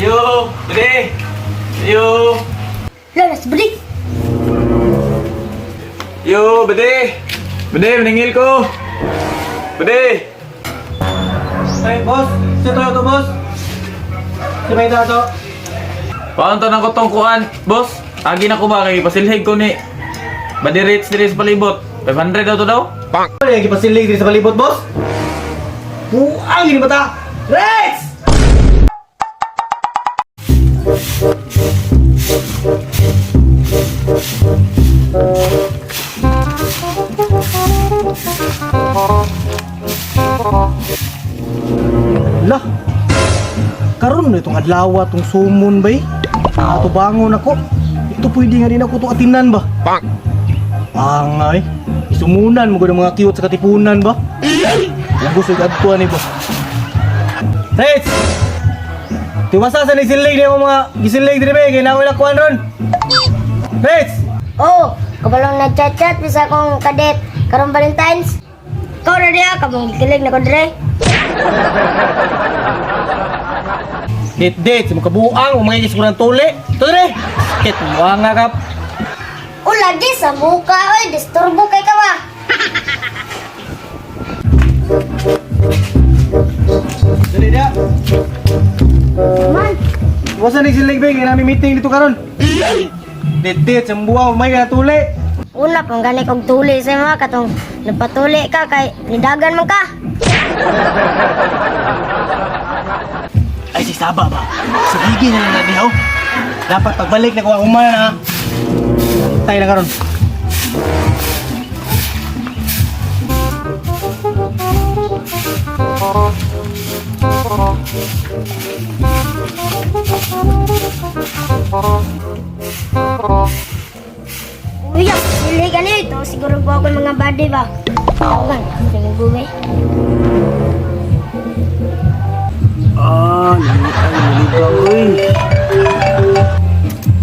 Ayo, Bade. Ayo. Lalas, balik. Ayo, Bade. Bade, meningil ko. Bade. Ay, boss. Sino to, boss? Si may dato. Paano to ng kutongkuan, boss? Agi na ko ba kay pasilhig ko ni Bade rates diri sa palibot. 500 daw to daw? Ano yung kipasilig din sa palibot, boss? Buang ini bata! Rex! Lah, karon na itong adlaw tong sumon bay. Ato bangon ako. Ito pwede nga din ako itong atinan ba? Angay, isumunan mo ng mga cute sa katipunan ba? Ubus yung adtuan ni ba? Rex! Tiwasa sa nisilig niya mga gisilig din ba? Kaya na ako lakuan ron. Rex! Oh, kabalong nag-chat-chat bisa akong kadet. Karong Valentine's. Kau na diya, kabong gikilig na ko dire. Date, sa mga kabuang, umangigis ko ng tuli. Ito dire! Kit, mga nga kap. O lagi sa muka, oy, disturbo kay ka ba? Dali dia. Man, Wasa nisilig ba? Kaya namin meeting dito karon. Date, sa mga umay ka na tuli. una pang gani kog tuli sa mga katong napatuli ka kay nidagan man ka. Ay, si Saba ba? Sige na lang na oh. Dapat pagbalik na ko ang umana na. Tayo na karon. Uya, sili ka nito. Siguro po ako mga body ba? Tawagan, tingin bumi. Lamit ay malibang, uy.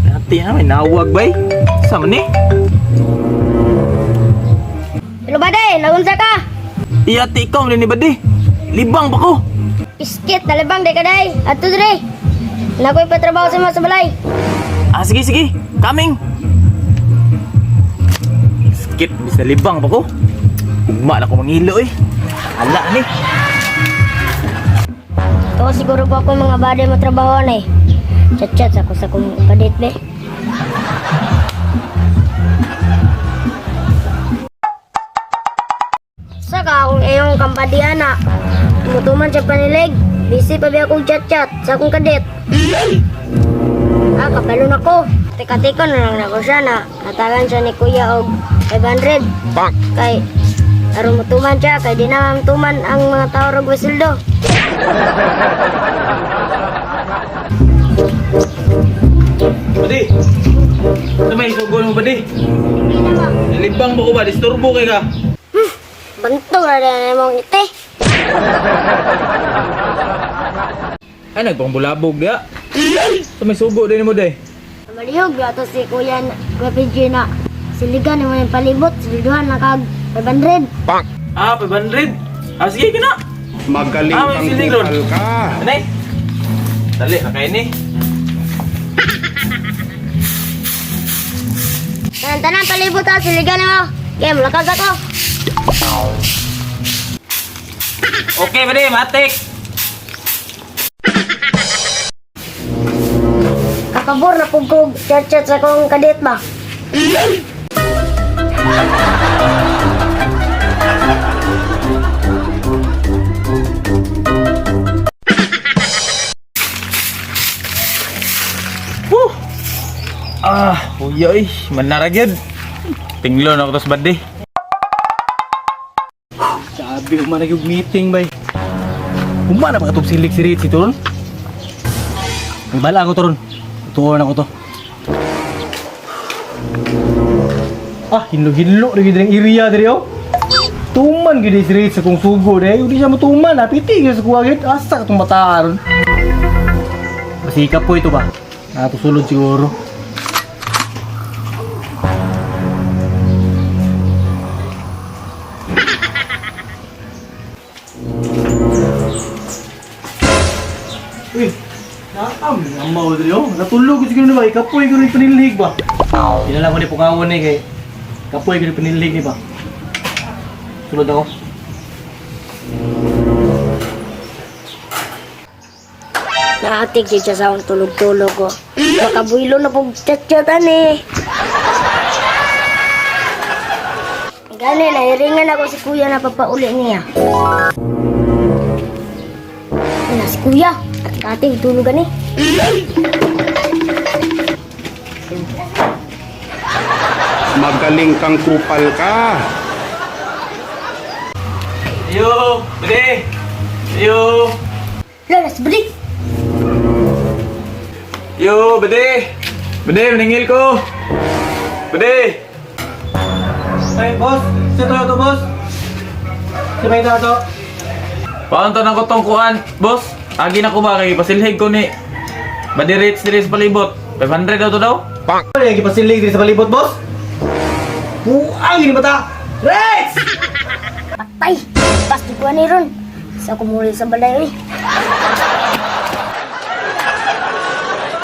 Dati na, may nawag bay. Sama ni? Hello bade, naunsa ka? Iyati ikaw ni Bade. Libang pa ko. Iskit, nalibang day ka day. Ato dire. Nakoy patrabaho sa mga sa balay. Sige, sige. Coming. Skit, bisa libang pa ko. Ugma na ko mangilo eh. Ala ni. Oo, siguro po ako mga bade mo trabaho na eh. Chat-chat ako sa kong kadit be. Saka akong iyong kampadian na. Tumutuman siya panilig. Busy pa ba akong chat-chat sa akong kadit. Kapalo na ko. Tika-tika na lang na ko siya na natagan siya ni Kuya og 500. Kay aron mutuman siya kay di na mutuman ang mga tao rog wesildo. Bade. Ano may sugon mo, Bade? Libang mo ko ba? Disturbo kay ka. Banto na rin mong ite. Ay, nagpangbulabog dia. So may sugo din mo, day. Malihog yato si Kuya PG na siligan mo yung palibot, siliduhan na kag 500. 500. Sige ka na. Magaling may kang silig ron. bukal ka. Anay. Dali, nakain ni. Tanan palibot ha, siligan mo. Game, lakas ako. Okay, Bade, matik. Kakabor na pugkog, chat-chat sa kong kadit ba? Uyoy, manaragyad. Tinglon ako tos Bade. Sabi umana yung meeting bay. Umana ba itong silig si Ritzy to ron? Ang bala ako to ron. Tuon ako to. Hinlo-hinlo na gid ang area diri oh. Tuman gid si Ritzy sa kung sugo dai. Udi siya matuman, napiti gid sa kuha gid. Asa katong mata ron. Masikap po ito ba? Sulod siguro. Amaw diri oh. Natulog ko siguro na ba? Ikapoy ko rin panilhig ba? Kinala ko ni pungawon ni kay kapoy ko rin panilhig ni ba? Sulod ako. Naatig siya sa akong tulog-tulog ko. Makabuylo na pong chat-chatan eh. Gani, nahiringan ako si kuya na papauli niya. Ano si kuya? At kating tulugan eh. Magaling kang kupal ka. Ayo, Bade! Ayo! Lalas, balik! Yo, Bade! Bade, meningil ko! Bade! Ay, boss. Sa to boss. Sa may to. Paano na ko tong kuan, boss? Agi na ko ba kay pasilhig ko ni Bade rates diri sa palibot. 500 daw to daw? Ano yung ipasilig din sa palibot, boss? Buang ini bata! Rex! Patay! Pas di ko ni ron. Sa kumuli sa balay eh.